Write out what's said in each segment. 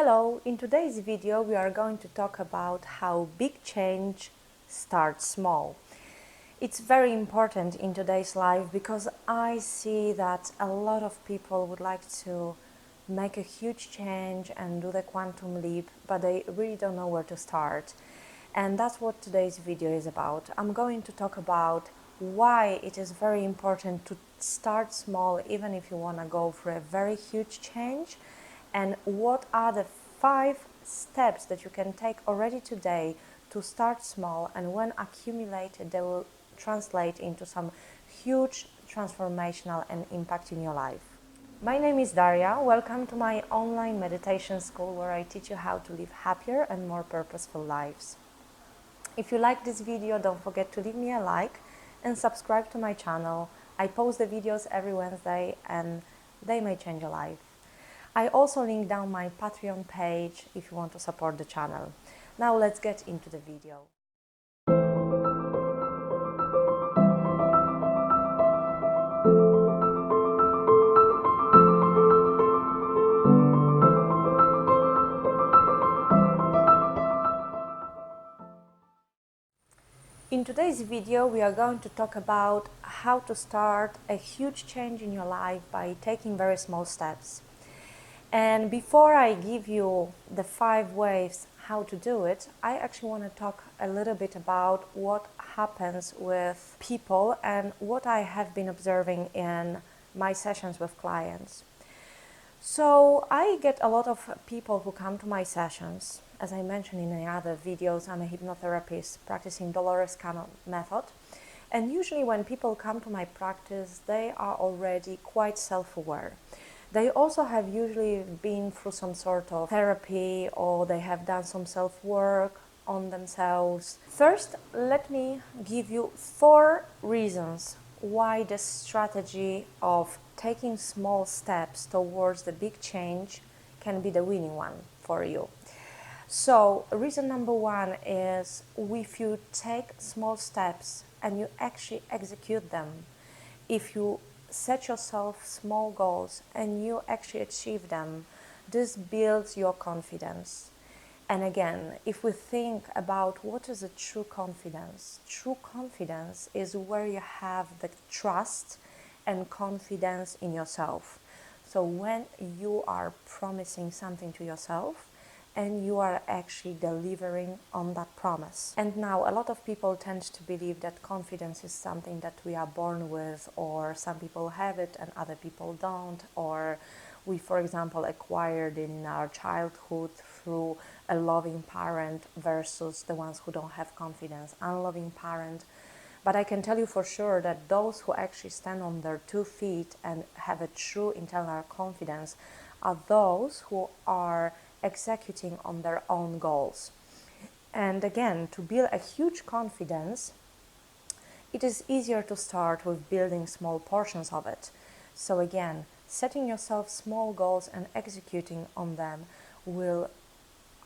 Hello, in today's video we are going to talk about how big change starts small. It's very important in today's life because I see that a lot of people would like to make a huge change and do the quantum leap, but they really don't know where to start. And that's what today's video is about. I'm going to talk about why it is very important to start small even if you want to go for a very huge change, and what are the 5 steps that you can take already today to start small, and when accumulated they will translate into some huge transformational and impact in your life. My name is Daria. Welcome to my online meditation school where I teach you how to live happier and more purposeful lives. If you like this video, don't forget to leave me a like and subscribe to my channel. I post the videos every Wednesday and they may change your life. I also link down my Patreon page if you want to support the channel. Now let's get into the video. In today's video we are going to talk about how to start a huge change in your life by taking very small steps. And before I give you the 5 ways how to do it, I actually want to talk a little bit about what happens with people and what I have been observing in my sessions with clients. So I get a lot of people who come to my sessions. As I mentioned in the other videos, I'm a hypnotherapist practicing Dolores Cannon method. And usually when people come to my practice, they are already quite self-aware. They also have usually been through some sort of therapy, or they have done some self-work on themselves. First, let me give you 4 reasons why the strategy of taking small steps towards the big change can be the winning one for you. So, reason number 1 is if you take small steps and you actually execute them, if you set yourself small goals and you actually achieve them, this builds your confidence. And again, if we think about what is a true confidence is where you have the trust and confidence in yourself. So when you are promising something to yourself and you are actually delivering on that promise. And now a lot of people tend to believe that confidence is something that we are born with, or some people have it and other people don't, or we, for example, acquired it in our childhood through a loving parent versus the ones who don't have confidence, unloving parent. But I can tell you for sure that those who actually stand on their 2 feet and have a true internal confidence are those who are executing on their own goals. And again, to build a huge confidence, it is easier to start with building small portions of it. So again, setting yourself small goals and executing on them will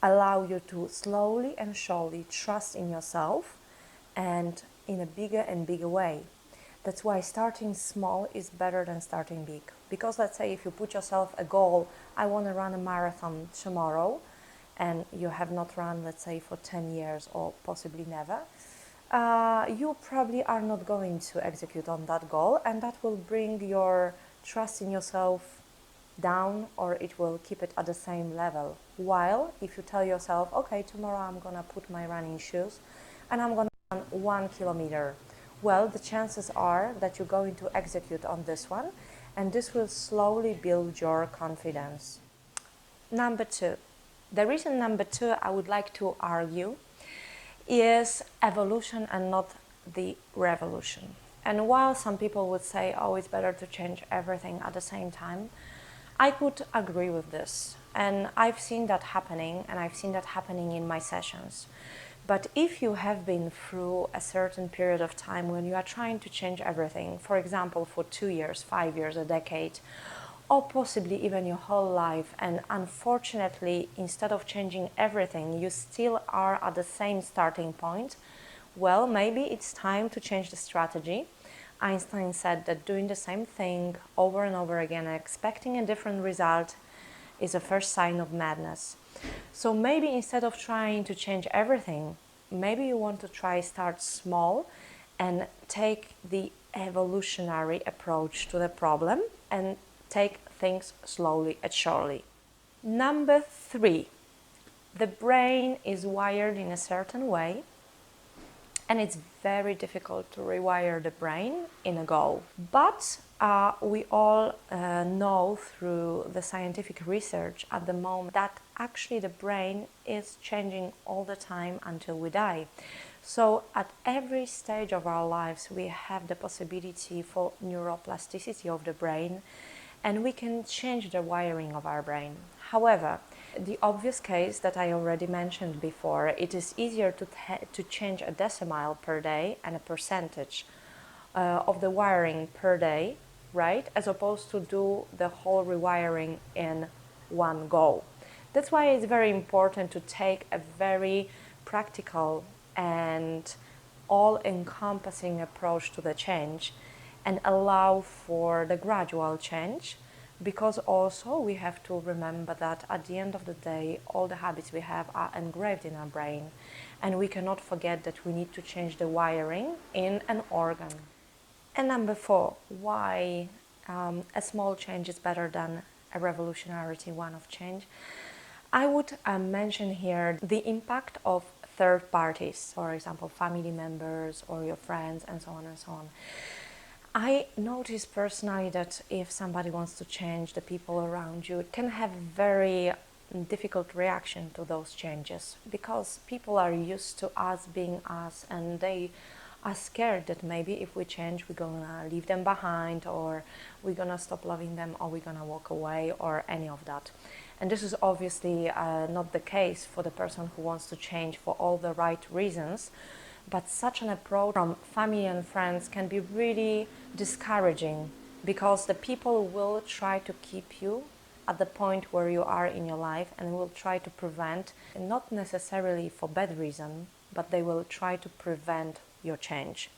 allow you to slowly and surely trust in yourself and in a bigger and bigger way. That's why starting small is better than starting big. Because let's say if you put yourself a goal, I want to run a marathon tomorrow, and you have not run, let's say, for 10 years or possibly never, you probably are not going to execute on that goal, and that will bring your trust in yourself down, or it will keep it at the same level. While if you tell yourself, okay, tomorrow I'm going to put my running shoes and I'm going to run 1 kilometer, well, the chances are that you're going to execute on this one, and this will slowly build your confidence. Number 2. The reason number 2 I would like to argue is evolution and not the revolution. And while some people would say, oh, it's better to change everything at the same time, I could agree with this. And I've seen that happening, and I've seen that happening in my sessions. But if you have been through a certain period of time when you are trying to change everything, for example, for 2 years, 5 years, a decade, or possibly even your whole life, and unfortunately, instead of changing everything, you still are at the same starting point, well, maybe it's time to change the strategy. Einstein said that doing the same thing over and over again, expecting a different result, is a first sign of madness. So maybe instead of trying to change everything, maybe you want to start small and take the evolutionary approach to the problem and take things slowly and surely. Number 3, the brain is wired in a certain way, and it's very difficult to rewire the brain in a go. But we all know through the scientific research at the moment that actually the brain is changing all the time until we die. So at every stage of our lives, we have the possibility for neuroplasticity of the brain, and we can change the wiring of our brain. However, the obvious case that I already mentioned before, it is easier to change a decimal per day and a percentage of the wiring per day, right, as opposed to do the whole rewiring in one go. That's why it's very important to take a very practical and all-encompassing approach to the change and allow for the gradual change, because also we have to remember that at the end of the day, all the habits we have are engraved in our brain, and we cannot forget that we need to change the wiring in an organ. And number 4, why a small change is better than a revolutionary one of change. I would mention here the impact of third parties, for example, family members or your friends, and so on and so on. I notice personally that if somebody wants to change the people around you, it can have very difficult reaction to those changes, because people are used to us being us, and they are scared that maybe if we change, we're gonna leave them behind, or we're gonna stop loving them, or we're gonna walk away, or any of that. And this is obviously not the case for the person who wants to change for all the right reasons. But such an approach from family and friends can be really discouraging, because the people will try to keep you at the point where you are in your life, and will try to prevent, not necessarily for bad reason, but they will try to prevent your change.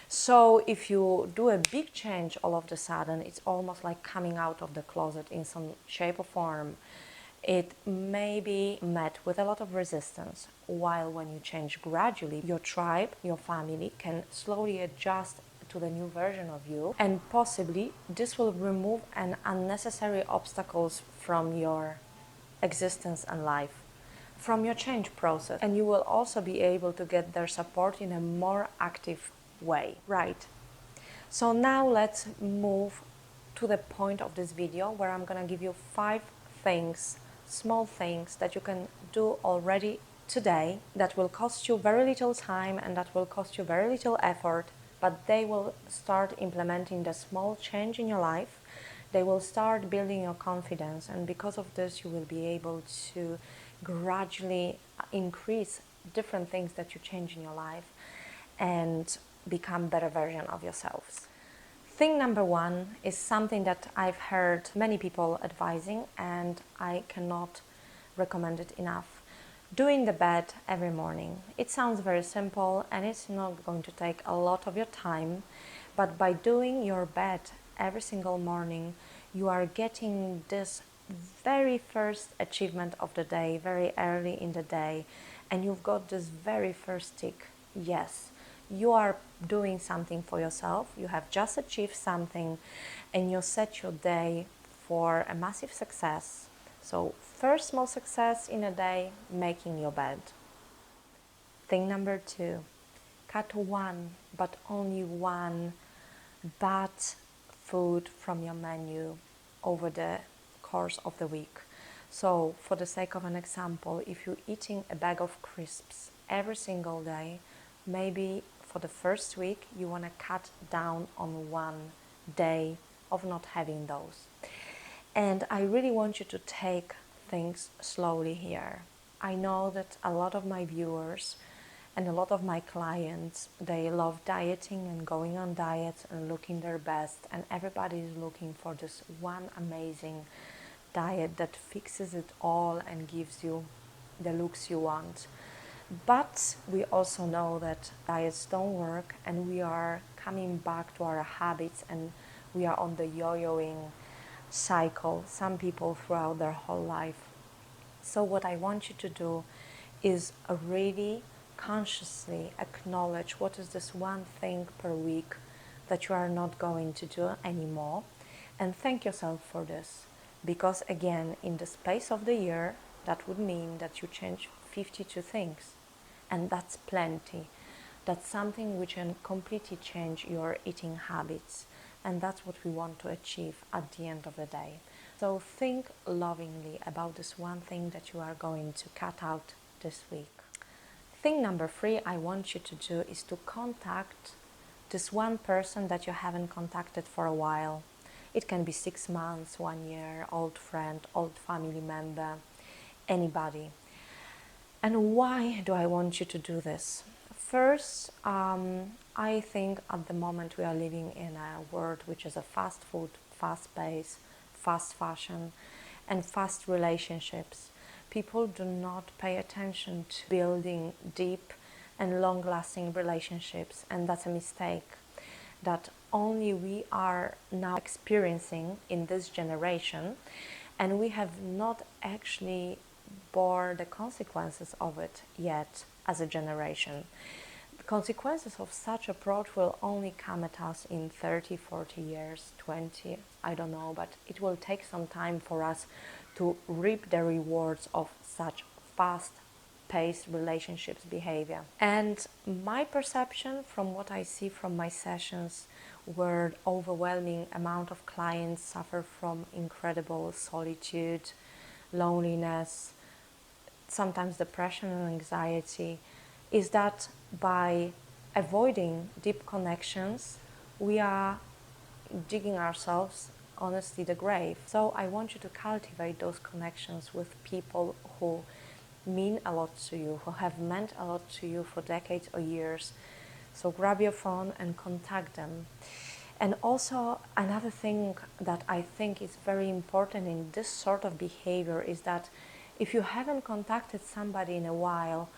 So if you do a big change all of a sudden, it's almost like coming out of the closet in some shape or form. It may be met with a lot of resistance, while when you change gradually, your tribe, your family can slowly adjust to the new version of you, and possibly this will remove an unnecessary obstacles from your existence and life, from your change process, and you will also be able to get their support in a more active way. Right. So now let's move to the point of this video, where I'm gonna give you 5 things, small things that you can do already today, that will cost you very little time and that will cost you very little effort, but they will start implementing the small change in your life. They will start building your confidence, and because of this you will be able to gradually increase different things that you change in your life and become better version of yourselves. Thing number 1 is something that I've heard many people advising, and I cannot recommend it enough. Doing the bed every morning. It sounds very simple and it's not going to take a lot of your time, but by doing your bed every single morning, you are getting this very first achievement of the day, very early in the day, and you've got this very first tick. Yes, you are doing something for yourself, you have just achieved something, and you set your day for a massive success. So first small success in a day, making your bed. Thing number 2, cut one, but only one bad food from your menu over the course of the week. So for the sake of an example, if you're eating a bag of crisps every single day, maybe for the first week you want to cut down on one day of not having those. And I really want you to take things slowly here. I know that a lot of my viewers and a lot of my clients, they love dieting and going on diets and looking their best, and everybody is looking for this one amazing diet that fixes it all and gives you the looks you want. But we also know that diets don't work, and we are coming back to our habits, and we are on the yo-yoing cycle, some people throughout their whole life. So what I want you to do is really consciously acknowledge what is this one thing per week that you are not going to do anymore, and thank yourself for this. Because again, in the space of the year, that would mean that you change 52 things, and that's plenty. That's something which can completely change your eating habits, and that's what we want to achieve at the end of the day. So think lovingly about this one thing that you are going to cut out this week. Thing number 3 I want you to do is to contact this one person that you haven't contacted for a while. It can be 6 months, 1 year, old friend, old family member, anybody. And why do I want you to do this? First, I think at the moment we are living in a world which is a fast food, fast pace, fast fashion, and fast relationships. People do not pay attention to building deep and long-lasting relationships, and that's a mistake that only we are now experiencing in this generation, and we have not actually bore the consequences of it yet as a generation. The consequences of such approach will only come at us in 30, 40 years, 20, I don't know, but it will take some time for us to reap the rewards of such fast-paced relationships behavior. And my perception from what I see from my sessions, where overwhelming amount of clients suffer from incredible solitude, loneliness, sometimes depression and anxiety, is that by avoiding deep connections, we are digging ourselves honestly the grave. So I want you to cultivate those connections with people who mean a lot to you, who have meant a lot to you for decades or years. So grab your phone and contact them. And also another thing that I think is very important in this sort of behavior is that if you haven't contacted somebody in a while,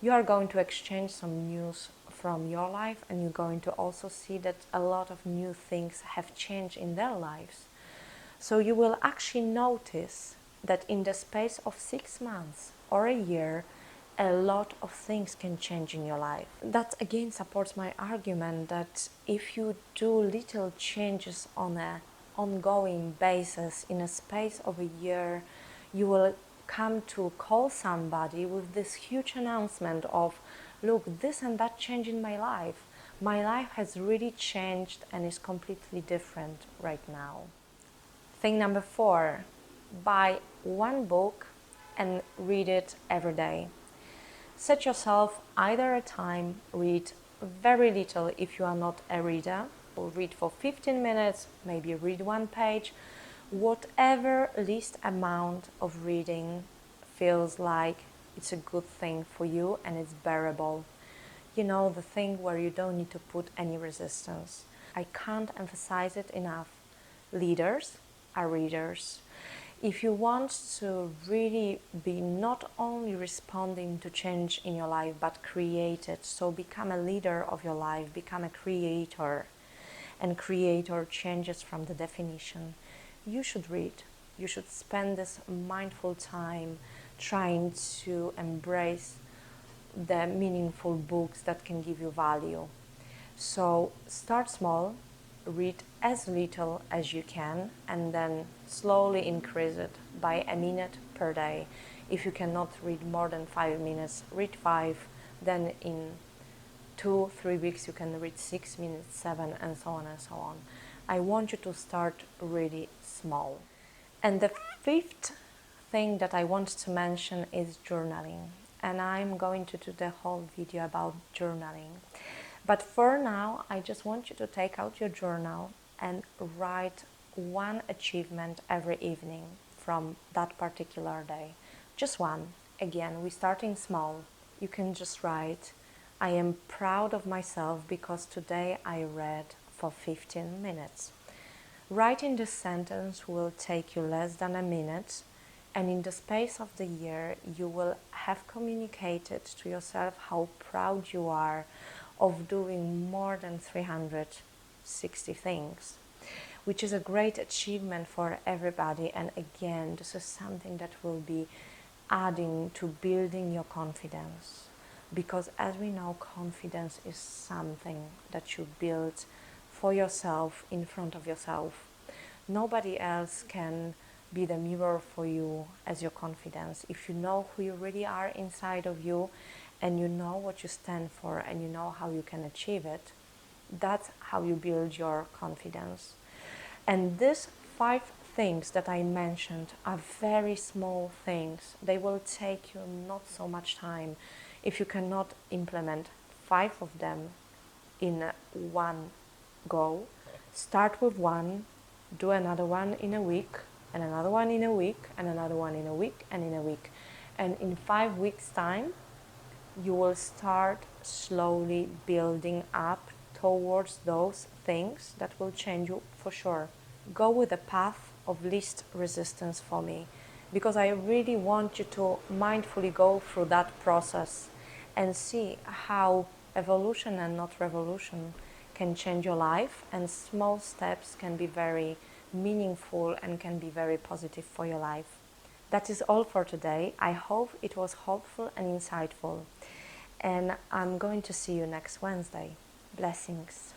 you are going to exchange some news from your life, and you're going to also see that a lot of new things have changed in their lives. So you will actually notice that in the space of 6 months or a year, a lot of things can change in your life. That again supports my argument that if you do little changes on an ongoing basis in a space of a year, you will come to call somebody with this huge announcement of, look, this and that changed in my life. My life has really changed and is completely different right now. Thing number 4, buy one book and read it every day. Set yourself either a time, read very little if you are not a reader, or read for 15 minutes, maybe read one page, whatever least amount of reading feels like it's a good thing for you and it's bearable. You know, the thing where you don't need to put any resistance. I can't emphasize it enough. Leaders are readers. If you want to really be not only responding to change in your life, but create it, so become a leader of your life, become a creator, and creator changes from the definition. You should read. You should spend this mindful time trying to embrace the meaningful books that can give you value. So start small, read as little as you can, and then slowly increase it by a minute per day. If you cannot read more than 5 minutes, read 5, then in 2-3 weeks you can read 6 minutes, 7, and so on and so on. I want you to start really small. And the 5th thing that I want to mention is journaling, and I'm going to do the whole video about journaling. But for now, I just want you to take out your journal and write one achievement every evening from that particular day. Just one. Again, we're starting small. You can just write, I am proud of myself because today I read for 15 minutes. Writing this sentence will take you less than a minute, and in the space of the year, you will have communicated to yourself how proud you are of doing more than 360 things. which is a great achievement for everybody. And again, this is something that will be adding to building your confidence, because as we know, confidence is something that you build for yourself, in front of yourself. Nobody else can be the mirror for you as your confidence. If you know who you really are inside of you, and you know what you stand for, and you know how you can achieve it, that's how you build your confidence. And these 5 things that I mentioned are very small things. They will take you not so much time. If you cannot implement 5 of them in one go, start with one, do another one in a week, and another one in a week, and another one in a week, and in a week. And in 5 weeks' time, you will start slowly building up towards those things that will change you for sure. Go with the path of least resistance for me, because I really want you to mindfully go through that process and see how evolution and not revolution can change your life, and small steps can be very meaningful and can be very positive for your life. That is all for today. I hope it was helpful and insightful. And I'm going to see you next Wednesday. Blessings.